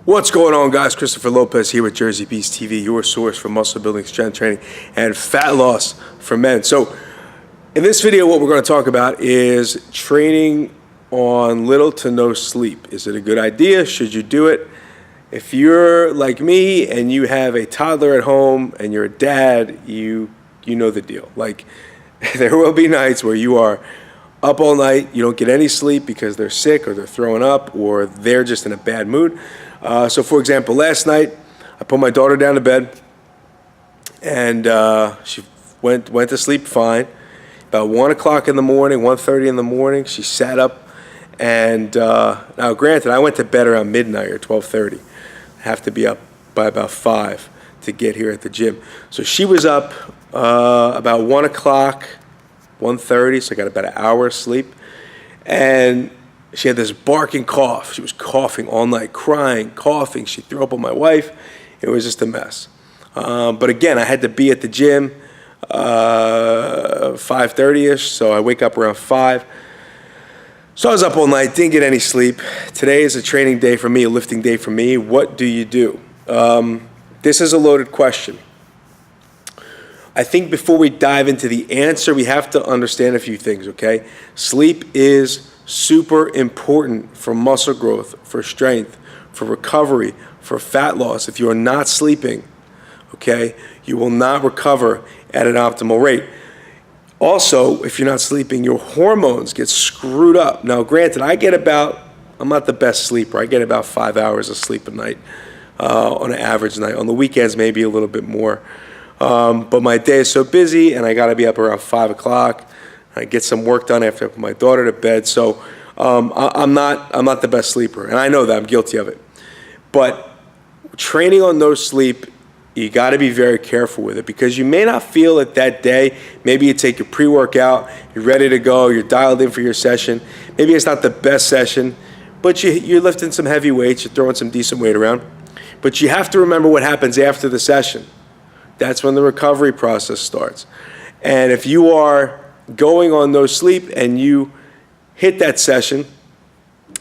What's going on, guys? Christopher Lopez here with Jersey Beast TV, your source for muscle building, strength training, and fat loss for men. So in this video, what we're going to talk about is training on little to no sleep. Is it a good idea? Should you do it? If you're like me and you have a toddler at home and you're a dad, you know the deal. Like, there will be nights where you are up all night, you don't get any sleep because they're sick or they're throwing up or they're just in a bad mood. So for example, last night I put my daughter down to bed and she went to sleep fine. About 1 o'clock in the morning, 1:30 in the morning, she sat up and now granted, I went to bed around midnight or 12:30. I have to be up by about 5 to get here at the gym. So she was up about 1 o'clock, 1:30, so I got about an hour of sleep. And she had this barking cough. She was coughing all night, crying, coughing. She threw up on my wife. It was just a mess. But again, I had to be at the gym 5:30ish, so I wake up around 5. So I was up all night, didn't get any sleep. Today is a training day for me, a lifting day for me. What do you do? This is a loaded question. I think before we dive into the answer, we have to understand a few things, okay? Sleep is super important for muscle growth, for strength, for recovery, for fat loss. If you are not sleeping, okay, you will not recover at an optimal rate. Also, if you're not sleeping, your hormones get screwed up. Now, granted, I'm not the best sleeper. I get about 5 hours of sleep a night on an average night. On the weekends, maybe a little bit more. But my day is so busy, and I got to be up around 5 o'clock. I get some work done after I put my daughter to bed. So I'm not the best sleeper, and I know that. I'm guilty of it. But training on no sleep, you got to be very careful with it because you may not feel it that day. Maybe you take your pre-workout, you're ready to go, you're dialed in for your session. Maybe it's not the best session, but you're lifting some heavy weights, you're throwing some decent weight around. But you have to remember what happens after the session. That's when the recovery process starts. And if you are going on no sleep and you hit that session,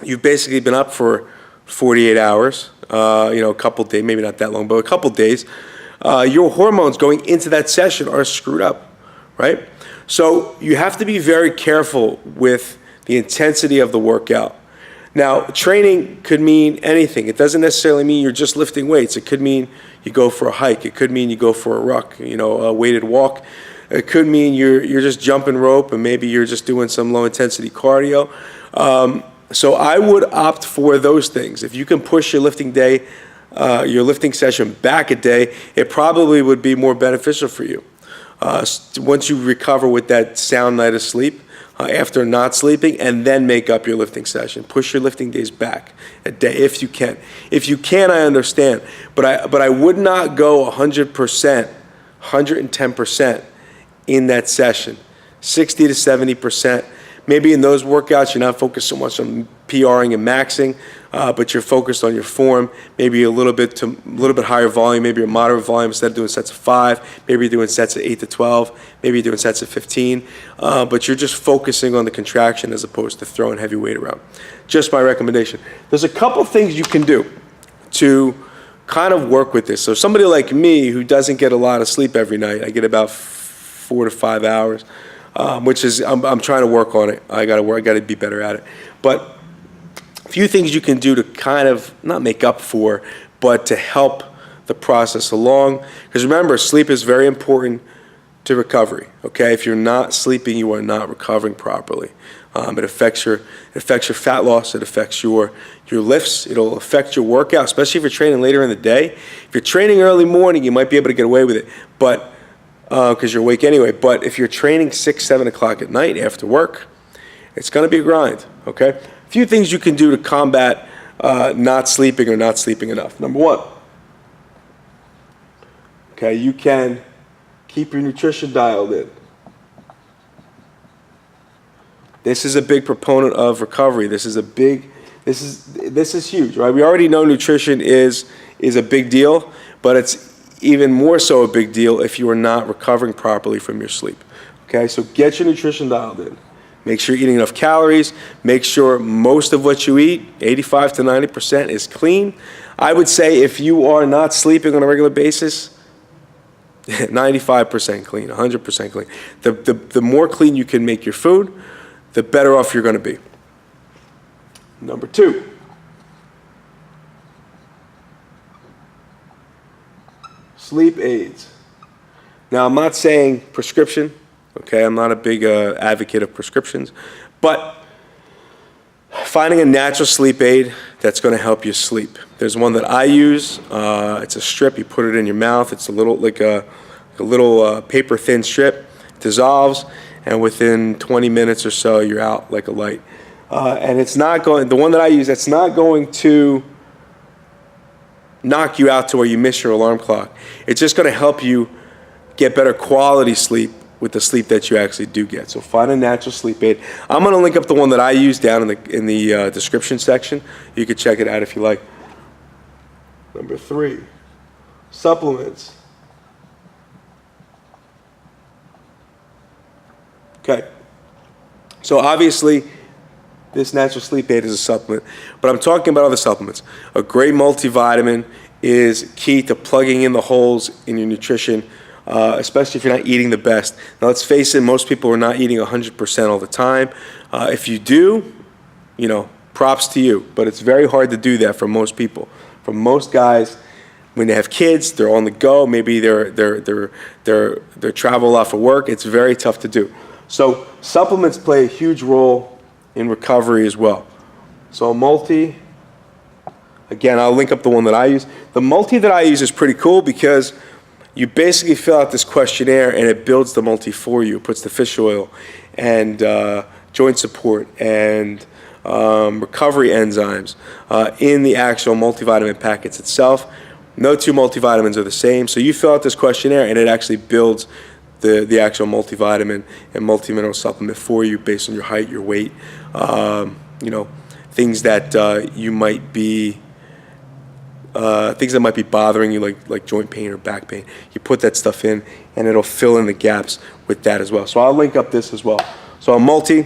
you've basically been up for 48 hours, a couple days, maybe not that long, but a couple days. Your hormones going into that session are screwed up, right? So you have to be very careful with the intensity of the workout. Now, training could mean anything. It doesn't necessarily mean you're just lifting weights. It could mean you go for a hike. It could mean you go for a ruck, a weighted walk. It could mean you're just jumping rope and maybe you're just doing some low intensity cardio. So I would opt for those things. If you can push your lifting day, your lifting session back a day, it probably would be more beneficial for you. Once you recover with that sound night of sleep, after not sleeping, and then make up your lifting session. Push your lifting days back a day if you can. If you can, I understand. But I would not go 100%, 110% in that session. 60 to 70%. Maybe in those workouts, you're not focused so much on PRing and maxing, but you're focused on your form. Maybe a little bit higher volume, maybe a moderate volume instead of doing sets of 5. Maybe you're doing sets of 8 to 12. Maybe you're doing sets of 15. But you're just focusing on the contraction as opposed to throwing heavy weight around. Just my recommendation. There's a couple things you can do to kind of work with this. So somebody like me who doesn't get a lot of sleep every night, I get about 4 to 5 hours. Which is, I'm trying to work on it. I got to be better at it. But a few things you can do to kind of not make up for, but to help the process along. Because remember, sleep is very important to recovery. Okay, if you're not sleeping, you are not recovering properly. It affects your fat loss. It affects your lifts. It'll affect your workout, especially if you're training later in the day. If you're training early morning, you might be able to get away with it, but because you're awake anyway. But if you're training 6, 7 o'clock at night after work, it's going to be a grind, okay? A few things you can do to combat not sleeping or not sleeping enough. Number one, okay, you can keep your nutrition dialed in. This is a big proponent of recovery. This is huge, right? We already know nutrition is a big deal, but it's even more so a big deal if you are not recovering properly from your sleep. Okay, so get your nutrition dialed in. Make sure you're eating enough calories. Make sure most of what you eat, 85 to 90%, is clean. I would say if you are not sleeping on a regular basis, 95% clean, 100% clean. The more clean you can make your food, the better off you're going to be. Number 2. Sleep aids. Now, I'm not saying prescription, okay? I'm not a big advocate of prescriptions, but finding a natural sleep aid that's going to help you sleep. There's one that I use. It's a strip. You put it in your mouth. It's a little like a little paper thin strip. It dissolves, and within 20 minutes or so, you're out like a light. And it's not going. The one that I use, it's not going to knock you out to where you miss your alarm clock. It's just going to help you get better quality sleep with the sleep that you actually do get. So find a natural sleep aid. I'm going to link up the one that I use down in the description section. You can check it out if you like. Number 3, supplements. Okay. So obviously, this natural sleep aid is a supplement, but I'm talking about other supplements. A great multivitamin is key to plugging in the holes in your nutrition, especially if you're not eating the best. Now, let's face it, most people are not eating 100% all the time. If you do, props to you, but it's very hard to do that for most people. For most guys, when they have kids, they're on the go. Maybe they're travel a lot for work. It's very tough to do. So supplements play a huge role in recovery as well. So a multi, again, I'll link up the one that I use. The multi that I use is pretty cool because you basically fill out this questionnaire and it builds the multi for you. It puts the fish oil and joint support and recovery enzymes in the actual multivitamin packets itself. No 2 multivitamins are the same. So you fill out this questionnaire and it actually builds the actual multivitamin and multimineral supplement for you based on your height, your weight, things that you might be things that might be bothering you, like joint pain or back pain. You put that stuff in, and it'll fill in the gaps with that as well. So I'll link up this as well. So a multi,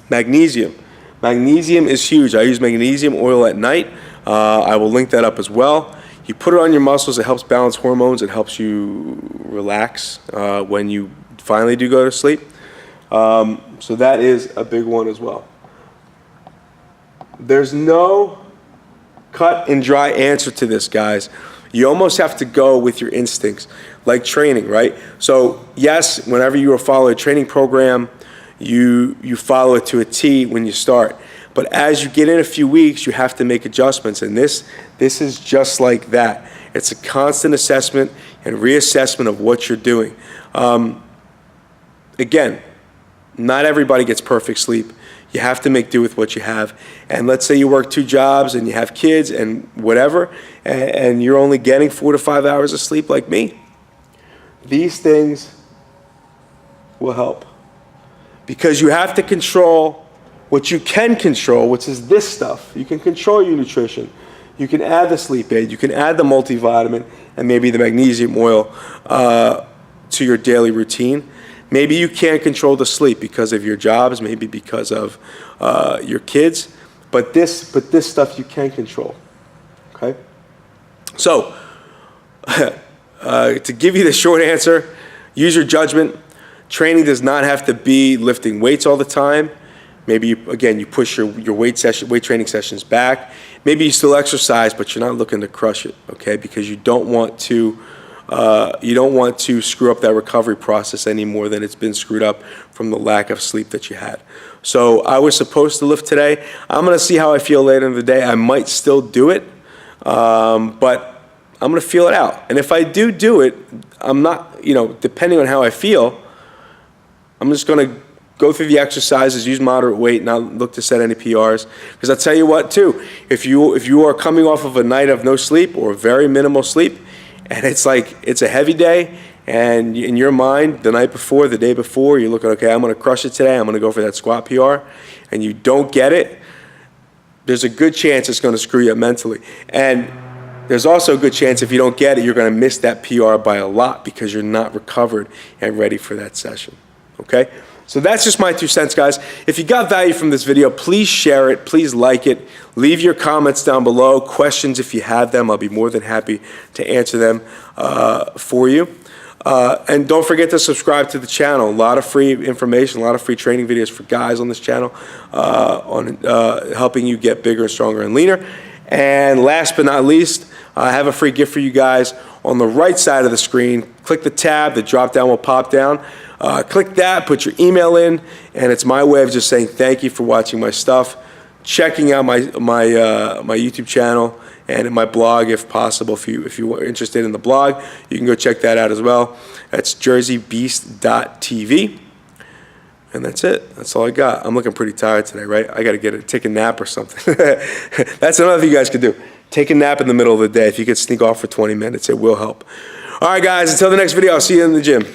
magnesium. Magnesium is huge. I use magnesium oil at night. I will link that up as well. You put it on your muscles. It helps balance hormones. It helps you relax when you finally do go to sleep. So that is a big one as well. There's no cut and dry answer to this, guys. You almost have to go with your instincts, like training, right? So yes, whenever you follow a training program, you follow it to a T when you start. But as you get in a few weeks, you have to make adjustments, and this is just like that. It's a constant assessment and reassessment of what you're doing. Again, not everybody gets perfect sleep. You have to make do with what you have. And let's say you work 2 jobs and you have kids and whatever, and you're only getting 4 to 5 hours of sleep like me. These things will help. Because you have to control what you can control, which is this stuff. You can control your nutrition. You can add the sleep aid. You can add the multivitamin and maybe the magnesium oil to your daily routine. Maybe you can't control the sleep because of your jobs, maybe because of your kids, but this stuff you can control, okay? So, to give you the short answer, use your judgment. Training does not have to be lifting weights all the time. Maybe, you push your weight training sessions back. Maybe you still exercise, but you're not looking to crush it, okay? Because you don't want to screw up that recovery process any more than it's been screwed up from the lack of sleep that you had. So I was supposed to lift today. I'm going to see how I feel later in the day. I might still do it, but I'm going to feel it out. And if I do it, I'm not, depending on how I feel, I'm just going to go through the exercises, use moderate weight, not look to set any PRs. Because I'll tell you what, too, if you are coming off of a night of no sleep or very minimal sleep, and it's a heavy day, and in your mind, the night before, the day before, you're looking, okay, I'm going to crush it today, I'm going to go for that squat PR, and you don't get it, there's a good chance it's going to screw you up mentally. And there's also a good chance if you don't get it, you're going to miss that PR by a lot because you're not recovered and ready for that session, okay? So that's just my 2 cents, guys. If you got value from this video, please share it. Please like it. Leave your comments down below. Questions if you have them. I'll be more than happy to answer them for you. And don't forget to subscribe to the channel. A lot of free information, a lot of free training videos for guys on this channel on helping you get bigger and stronger and leaner. And last but not least, I have a free gift for you guys. On the right side of the screen, click the tab. The drop down will pop down. Click that, put your email in, and it's my way of just saying thank you for watching my stuff, checking out my YouTube channel and my blog if possible. If you are interested in the blog, you can go check that out as well. That's jerseybeast.tv. And that's it. That's all I got. I'm looking pretty tired today, right? I got to take a nap or something. That's another thing you guys could do. Take a nap in the middle of the day. If you could sneak off for 20 minutes, it will help. All right, guys, until the next video, I'll see you in the gym.